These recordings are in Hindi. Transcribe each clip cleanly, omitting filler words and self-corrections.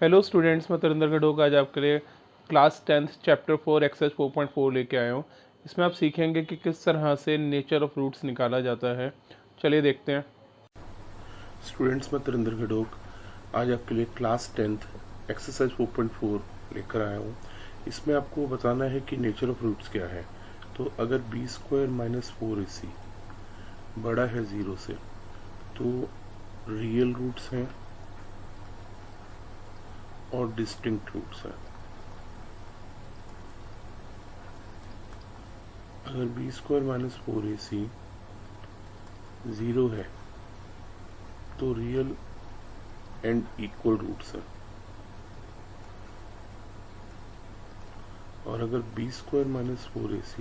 हेलो स्टूडेंट्स, मैं तरिंदर गढ़ोक आज आपके लिए क्लास 10th चैप्टर 4 एक्सरसाइज 4.4 लेके आया हूँ। इसमें आप सीखेंगे कि किस तरह से नेचर ऑफ रूट्स निकाला जाता है। चलिए देखते हैं। स्टूडेंट्स, मैं तरिंदर गढ़ोक आज आपके लिए क्लास 10th एक्सरसाइज 4.4 लेकर आया हूँ। इसमें आपको बताना है कि नेचर ऑफ रूट्स क्या है। तो अगर बी स्क्वायर माइनस 4ac बड़ा है 0 से तो रियल रूट्स हैं और डिस्टिंक्ट रूट्स हैं। अगर बी स्क्वायर माइनस 4ac 0 है तो रियल एंड इक्वल रूट्स हैं, और अगर b square minus 4ac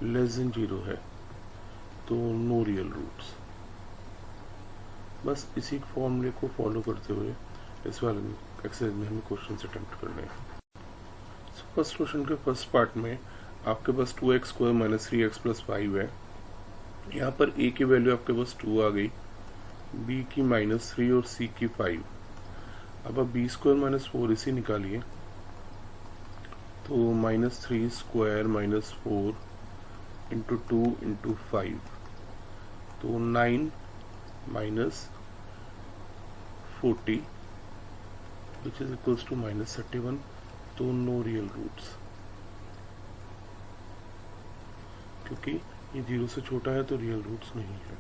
less than 0 है तो नो रियल रूट्स। बस इसी फॉर्मूले को फॉलो करते हुए इस वाले एक्सरसाइज में हमें क्वेश्चन अटेम्प्ट करने हैं। फर्स्ट क्वेश्चन के फर्स्ट पार्ट में आपके पास 2x square minus 3x plus 5 है। यहाँ पर a की वैल्यू आपके पास 2 आ गई, b की -3 और c की 5। अब आप बी स्क्वायर माइनस 4ac निकालिए तो -3 स्क्वायर माइनस 4 इंटू 2 इंटू 5 तो 9 minus 40 which is equals to -31। तो नो रियल रूट्स, क्योंकि ये 0 से छोटा है तो रियल रूट्स नहीं है।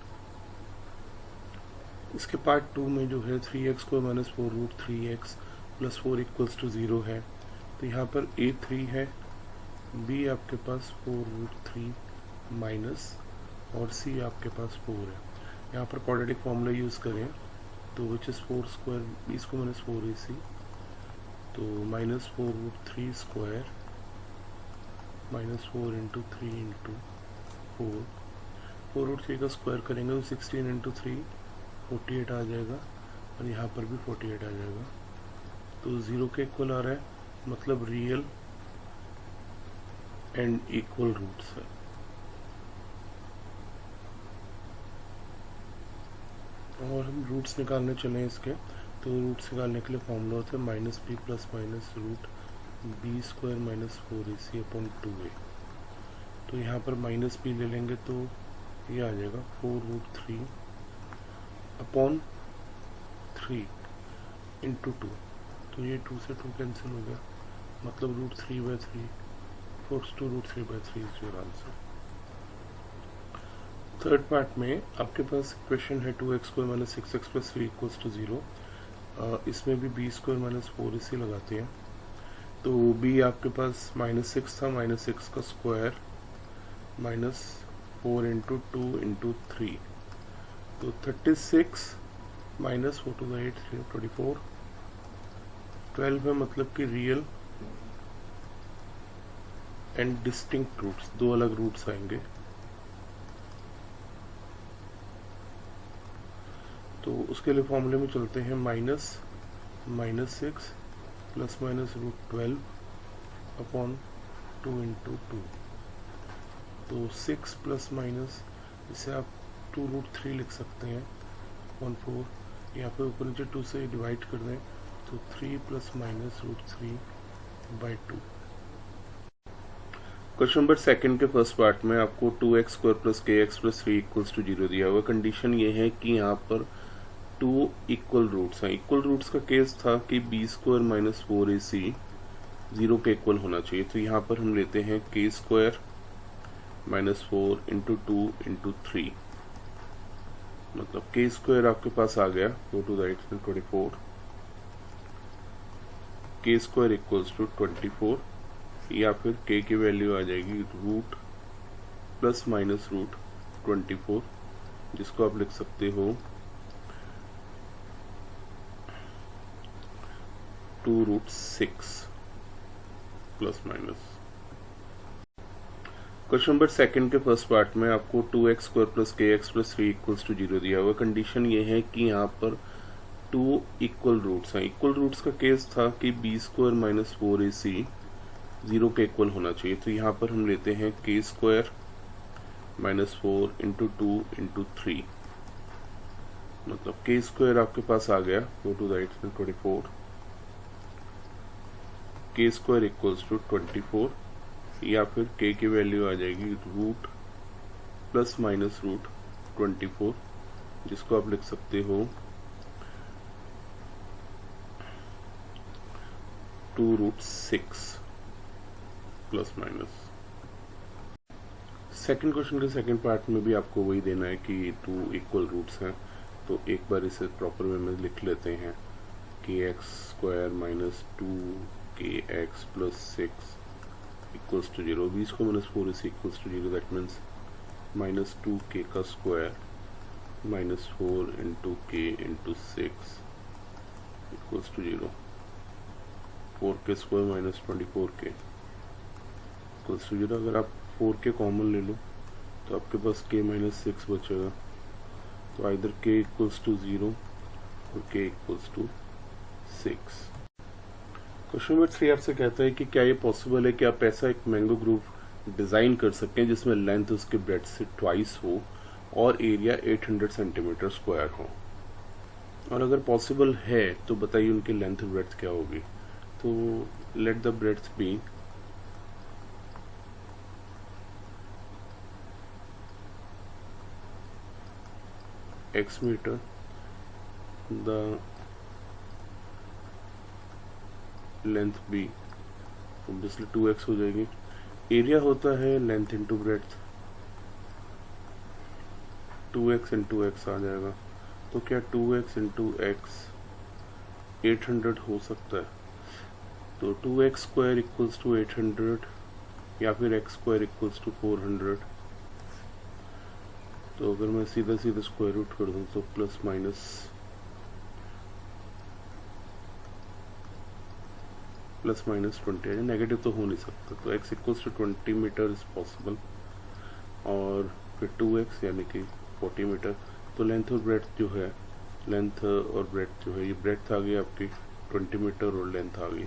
इसके पार्ट 2 में जो है 3x square minus 4 root 3x plus 4 equals to 0 है। तो यहाँ पर a 3 है, b आपके पास 4 रूट 3 माइनस और c आपके पास 4 है। यहाँ पर क्वाड्रेटिक फॉर्मूला यूज करें तो which is 4 square b square minus 4ac तो -4 root 3 square -4 into 3 into 4 root 3 का स्क्वायर करेंगे तो 16 इंटू 3 48 आ जाएगा, और यहाँ पर भी 48 आ जाएगा। तो 0 के इक्वल आ रहा है, मतलब रियल एंड इक्वल रूट्स है। और हम रूट्स निकालने चले इसके, तो रूट्स निकालने के लिए फॉर्मूला होता है -b plus minus root B square minus 4ac upon 2a। तो यहाँ पर -b ले लेंगे तो ये आ जाएगा 4 रूट 3 अपॉन 3 इंटू 2। तो ये 2 से 2 कैंसिल हो गया, मतलब root 3/3 4 two root 3/3 is your answer. Third part में आपके पास इक्वेशन है 2x square minus 6x plus 3 equals to 0। इसमें भी बी स्क्वायर माइनस 4ac लगाते हैं। तो b आपके पास -6 था, -6 का स्क्वायर -4 इंटू 2 इंटू 3 तो 36 माइनस 4 टू द 8 24 12 है, मतलब कि रियल एंड डिस्टिंक्ट रूट्स, दो अलग रूट्स आएंगे। तो उसके लिए फॉर्मूले में चलते हैं -6 plus minus root 12 upon 2 into 2 तो 6 प्लस माइनस, इसे आप 2 रूट 3 लिख सकते हैं अपॉन 4, यहाँ पे ऊपर नीचे 2 से डिवाइड कर दें तो 3 plus minus root 3/2। Question number second के फर्स्ट पार्ट में आपको 2x square plus kx plus 3 equals to 0 दिया हुआ। कंडीशन ये है कि यहाँ पर 2 इक्वल रूट्स हैं। इक्वल रूट्स का केस था कि बी स्क्वायर माइनस 4ac 0 के इक्वल होना चाहिए। तो यहाँ पर हम लेते हैं k square minus 4 into 2 into 3, मतलब k स्क्वायर आपके पास आ गया 4 to the 8 24, k square equals to 24, या फिर k की वैल्यू आ जाएगी रूट प्लस माइनस रूट 24, जिसको आप लिख सकते हो 2 root 6 plus minus. Question number second के फर्स्ट पार्ट में आपको 2x square plus kx plus 3 equals to 0 दिया हुआ। कंडीशन ये है कि यहाँ पर 2 इक्वल रूट्स हैं। इक्वल रूट्स का केस था कि बी स्क्वायर माइनस 4ac 0 के इक्वल होना चाहिए। तो यहाँ पर हम लेते हैं k square minus 4 into 2 into 3, मतलब के स्क्वायर आपके पास आ गया, गो टू द राइट 24, के स्क्वायर इक्वल्स टू 24, या फिर के की वैल्यू आ जाएगी रूट प्लस माइनस रूट 24, जिसको आप लिख सकते हो 2√6 प्लस माइनस। सेकंड क्वेश्चन के सेकंड पार्ट में भी आपको वही देना है कि 2 इक्वल रूट्स हैं, तो एक बार इसे प्रॉपर वे में लिख लेते हैं कि x square minus 2kx plus 6 equals to 0, 20 को minus 4 is equals to 0, that means minus 2k का square minus 4 into k into 6 equals to 0, 4k square minus 24k equals to 0। अगर आप 4k कॉमन ले लो तो आपके पास k माइनस 6 बचेगा, तो आइदर k इक्वल्स टू 0 और k equals to 6। Question number 3 आपसे कहता है कि क्या ये पॉसिबल है कि आप ऐसा एक मैंगो ग्रुव डिजाइन कर सकें जिसमें लेंथ उसके ब्रेड से ट्वाइस हो और एरिया 800 सेंटीमीटर स्क्वायर हो, और अगर पॉसिबल है तो बताइए उनकी लेंथ और ब्रेड्थ क्या होगी। तो let the breadth be x metre, the length b obviously 2x हो जाएगी। एरिया होता है length into breadth, 2x into X आ जाएगा, तो क्या 2x इंटू एक्स 800 हो सकता है, तो 2x स्क्वायर इक्वल्स टू 800 या फिर x स्क्वायर इक्वल्स टू 400। तो अगर मैं सीधा सीधा स्क्वायर रूट कर दूं तो प्लस माइनस 20 है, नेगेटिव तो हो नहीं सकता, तो x equals to 20 metre is possible, और फिर 2x यानी कि 40 मीटर। तो लेंथ और ब्रेड्थ जो है, लेंथ और ब्रेड्थ जो है, ये ब्रेड्थ आ गई आपकी 20 मीटर और लेंथ आ गई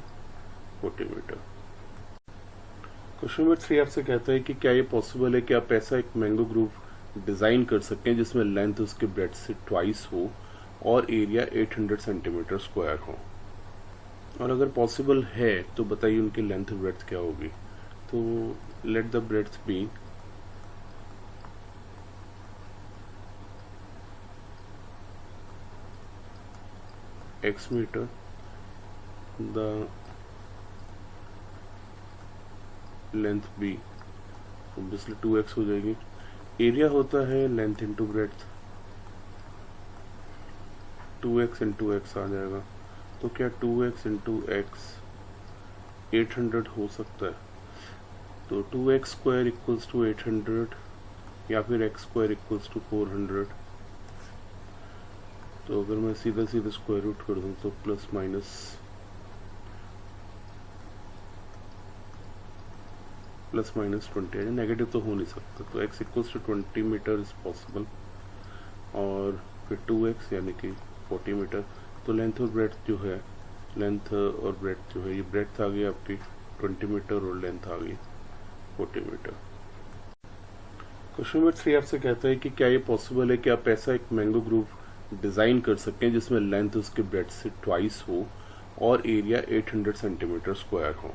40 मीटर। क्वेश्चन नंबर 3 आपसे कहता है कि क्या ये पॉसिबल है कि आप ऐसा एक मैंगो ग्रुव डिजाइन कर सकें जिसमें लेंथ उसके ब्रेड से ट्वाइस हो और एरिया 800 सेंटीमीटर स्क्वायर हो, और अगर पॉसिबल है तो बताइए उनकी लेंथ और ब्रेड्थ क्या होगी। तो let the breadth be x metre, the length b obviously 2x हो जाएगी। एरिया होता है length into breadth, 2x into X आ जाएगा, तो क्या 2x इंटू एक्स 800 हो सकता है, तो 2x स्क्वायर इक्वल्स टू 800 या फिर x स्क्वायर इक्वल्स टू 400। तो अगर मैं सीधा सीधा स्क्वायर रूट कर दूं तो प्लस माइनस 20 है, नेगेटिव तो हो नहीं सकता, तो x equals to 20 metre is possible, और फिर 2x यानी कि 40 मीटर। तो लेंथ और ब्रेड्थ जो है, लेंथ और ब्रेड्थ जो है, ये ब्रेड्थ आ गई आपकी 20 मीटर और लेंथ आ गई 40 मीटर। क्वेश्चन नंबर 3 आपसे कहता है कि क्या ये पॉसिबल है कि आप ऐसा एक मैंगो ग्रुव डिजाइन कर सकें जिसमें लेंथ उसके ब्रेड से ट्वाइस हो और एरिया 800 सेंटीमीटर स्क्वायर हो,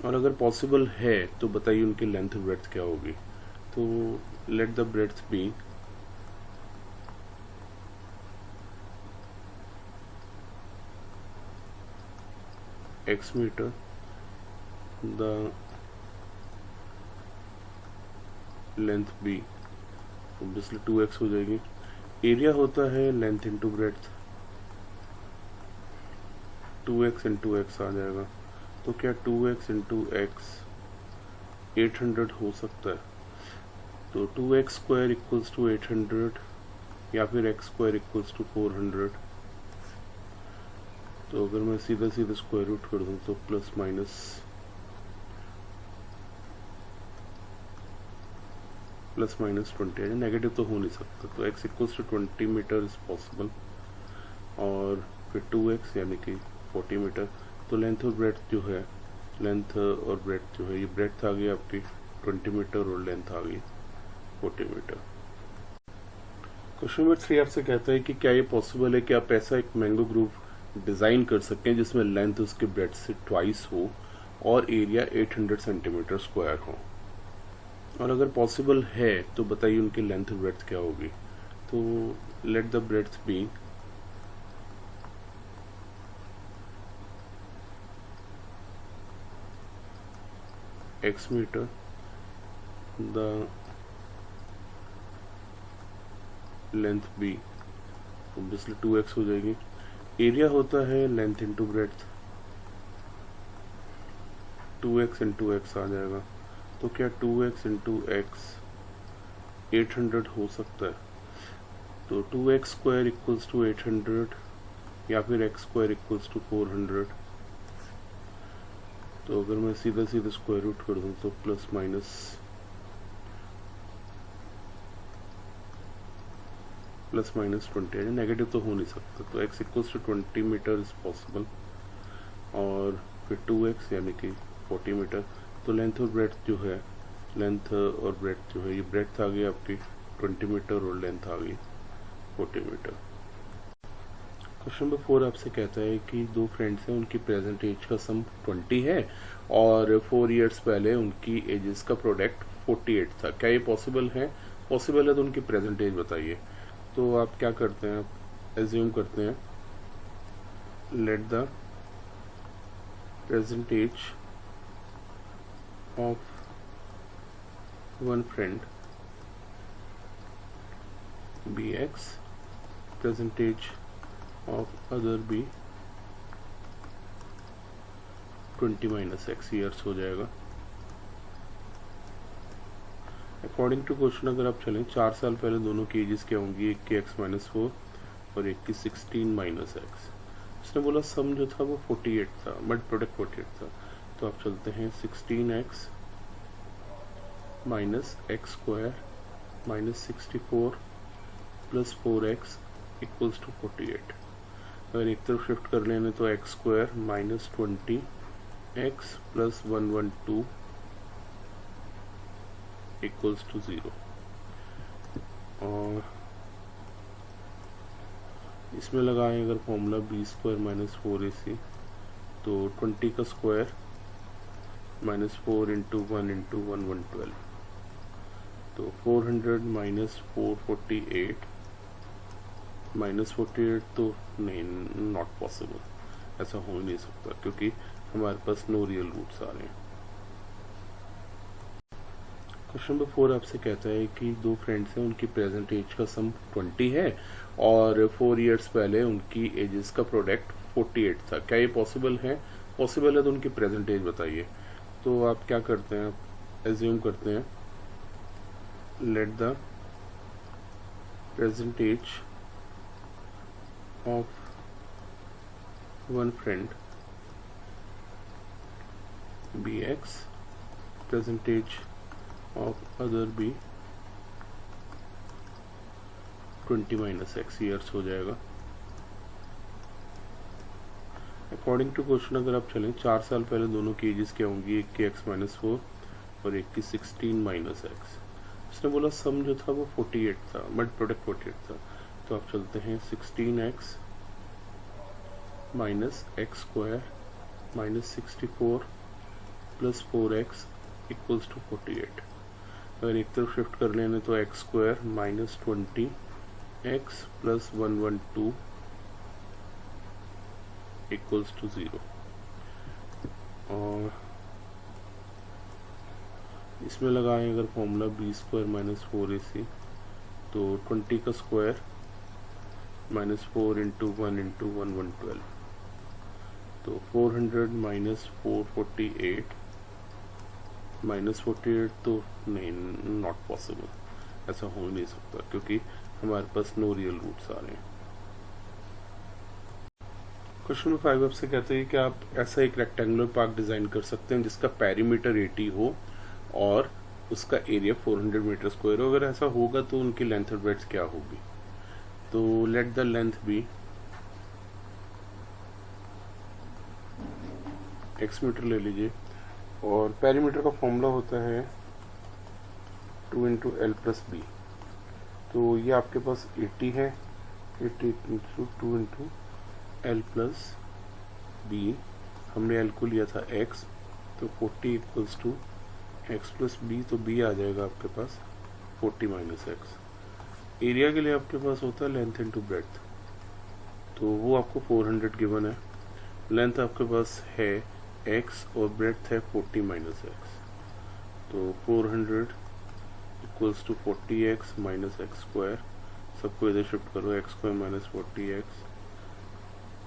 और अगर पॉसिबल है तो बताइए उनकी लेंथ और ब्रेड्थ क्या होगी। तो let the breadth be x metre, the length b obviously 2x हो जाएगी। एरिया होता है length into breadth, 2x into X आ जाएगा, तो क्या 2x इंटू एक्स 800 हो सकता है, तो 2x स्क्वायर इक्वल्स टू 800 या फिर x स्क्वायर इक्वल्स टू 400। तो अगर मैं सीधा सीधा स्क्वायर रूट कर दूं तो प्लस माइनस 20 है, नेगेटिव तो हो नहीं सकता, तो x equals to 20 metre is possible, और फिर 2x यानी कि 40 मीटर। तो लेंथ और ब्रेड्थ जो है, लेंथ और ब्रेड्थ जो है, ये ब्रेड्थ आ गई आपकी 20 मीटर और लेंथ आ गई 40 मीटर। क्वेश्चन नंबर 3 आपसे कहता है कि क्या ये पॉसिबल है कि आप ऐसा एक मैंगो ग्रुप डिज़ाइन कर सकते हैं जिसमें लेंथ उसके ब्रेड्थ से ट्वाइस हो और एरिया 800 सेंटीमीटर स्क्वायर हो, और अगर पॉसिबल है तो बताइए उनकी लेंथ और ब्रेड्थ क्या होगी। तो let the breadth be x metre, the length b obviously 2x हो जाएगी। एरिया होता है length into breadth, 2x into X आ जाएगा। तो क्या 2x इंटू एक्स 800 हो सकता है? तो 2x स्क्वायर इक्वल्स टू 800 या फिर x स्क्वायर इक्वल्स टू 400। तो अगर मैं सीधा सीधा स्क्वायर रूट कर दूं तो प्लस माइनस 20 है, नेगेटिव तो हो नहीं सकता। तो x equals to 20 metre is possible, और फिर 2x यानी कि 40 मीटर। तो लेंथ और ब्रेड्थ जो है, लेंथ और ब्रेड्थ जो है, ये ब्रेड्थ आ गई आपकी 20 मीटर और लेंथ आ गई 40 मीटर। क्वेश्चन नंबर 4 आपसे कहता है कि दो फ्रेंड्स हैं, उनकी प्रेजेंट एज का सम 20 है और 4 इयर्स पहले उनकी एजेस का प्रोडक्ट 48 था। क्या ये पॉसिबल है? पॉसिबल है तो उनकी प्रेजेंट एज बताइए। तो आप क्या करते हैं, आप एज्यूम करते हैं let the present age of one friend be x, present age of other be 20 minus x years हो जाएगा। अकॉर्डिंग टू क्वेश्चन अगर आप चलें, 4 साल पहले दोनों की एजेस क्या होंगी, एक की x माइनस 4 और एक की 16 माइनस एक्स। उसने बोला सम जो था वो 48 था, बट प्रोडक्ट 48 था। तो आप चलते हैं 16x minus x square minus 64 plus 4x equals to 48। अगर एक तरफ शिफ्ट कर लेने तो x square minus 20x plus 112 equals to 0, और इसमें लगाएं अगर formula B square minus 4ac, तो 20 का स्क्वायर माइनस 4 इंटू 1 इंटू 1 112, तो 400 माइनस 448 माइनस 48 तो नहीं, नॉट पॉसिबल, ऐसा हो ही नहीं सकता क्योंकि हमारे पास नो रियल रूट्स आ रहे हैं। क्वेश्चन नंबर 4 आपसे कहता है कि दो फ्रेंड्स हैं, उनकी प्रेजेंट एज का सम 20 है और 4 इयर्स पहले उनकी एजेस का प्रोडक्ट 48 था। क्या ये पॉसिबल है? पॉसिबल है तो उनकी प्रेजेंट एज बताइए। तो आप क्या करते हैं, आप एज्यूम करते हैं let the present age of one friend be x, present age of other be 20 minus x years हो जाएगा। अकॉर्डिंग टू क्वेश्चन अगर आप चलें, 4 साल पहले दोनों की एजेस क्या होंगी, एक की x माइनस 4 और एक की 16 माइनस एक्स। उसने बोला सम जो था वो 48 था, बट प्रोडक्ट 48 था। तो आप चलते हैं 16x minus x square minus 64 plus 4x equals to 48। अगर एक तरफ शिफ्ट कर लेने तो x square minus 20x plus 112 equals to 0, और इसमें लगाएं अगर formula B square minus 4ac, तो 20 का स्क्वायर माइनस 4 इंटू 1 इंटू 1 112, तो 400 माइनस 448 माइनस 48 तो नहीं, नॉट पॉसिबल, ऐसा हो ही नहीं सकता क्योंकि हमारे पास नो रियल रूट्स आ रहे हैं। क्वेश्चन नंबर 5 आपसे कहते हैं कि आप ऐसा एक रेक्टेंगुलर पार्क डिजाइन कर सकते हैं जिसका पेरीमीटर 80 हो और उसका एरिया 400 मीटर स्क्वायर हो। अगर ऐसा होगा तो उनकी लेंथ और ब्रेड्थ क्या होगी। तो let the length be x metre ले लीजिए, और पेरीमीटर का फॉर्मूला होता है 2 इंटू एल प्लस बी। तो ये आपके पास 80 है, 80 into 2 into L plus B, हमने एल को लिया था एक्स, तो 40 equals to x plus B, तो बी आ जाएगा आपके पास 40 माइनस एक्स। एरिया के लिए आपके पास होता है लेंथ इंटू ब्रेड्थ, तो वो आपको 400 गिवन है। लेंथ आपके पास है x और ब्रेड्थ है 40 माइनस एक्स, तो 400 equals to 40x minus x square, सबको इधर शिफ्ट करो, x square minus 40x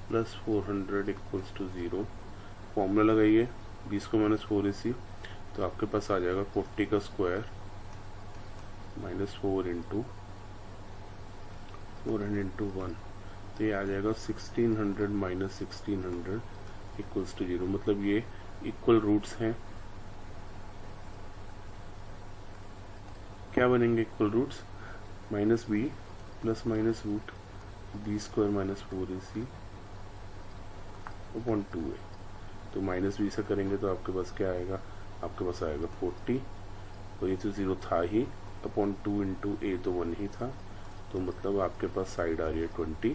plus 400 equals to 0। Formula लगाइए, 20 को माइनस 4ac, तो आपके पास आ जाएगा 40 का स्क्वायर माइनस 4 इंटू 400 इंटू 1, तो ये आ जाएगा 1600 माइनस 1600 इक्वल्स टू 0। मतलब ये इक्वल रूट्स हैं। क्या बनेंगे equal roots? Minus B plus minus root B square minus 4ac upon 2a। तो माइनस बी से करेंगे तो आपके पास क्या आएगा? आपके पास आएगा 40, और ये तो 0 था ही, अपॉन 2 इंटू ए तो 1 ही था, तो मतलब आपके पास साइड आ रही है 20,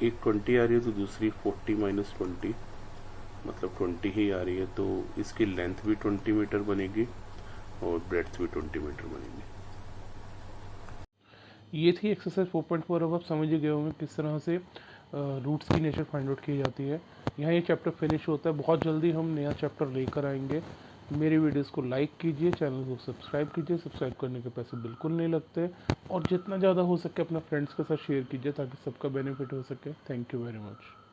एक 20 आ रही है तो दूसरी 40 माइनस 20, मतलब 20 ही आ रही है, तो इसकी लेंथ भी 20 मीटर बनेगी और ब्रेड्थ भी 20 मीटर बनेगी। ये थी एक्सरसाइज 4.4। अब आप समझ ही गए होंगे किस तरह से रूट्स की नेचर फाइंड आउट की जाती है। यहाँ ये चैप्टर फिनिश होता है। बहुत जल्दी हम नया चैप्टर लेकर आएंगे। मेरी वीडियोस को लाइक कीजिए, चैनल को सब्सक्राइब कीजिए। सब्सक्राइब करने के पैसे बिल्कुल नहीं लगते, और जितना ज़्यादा हो सके अपना फ्रेंड्स के साथ शेयर कीजिए ताकि सबका बेनिफिट हो सके। Thank you very much.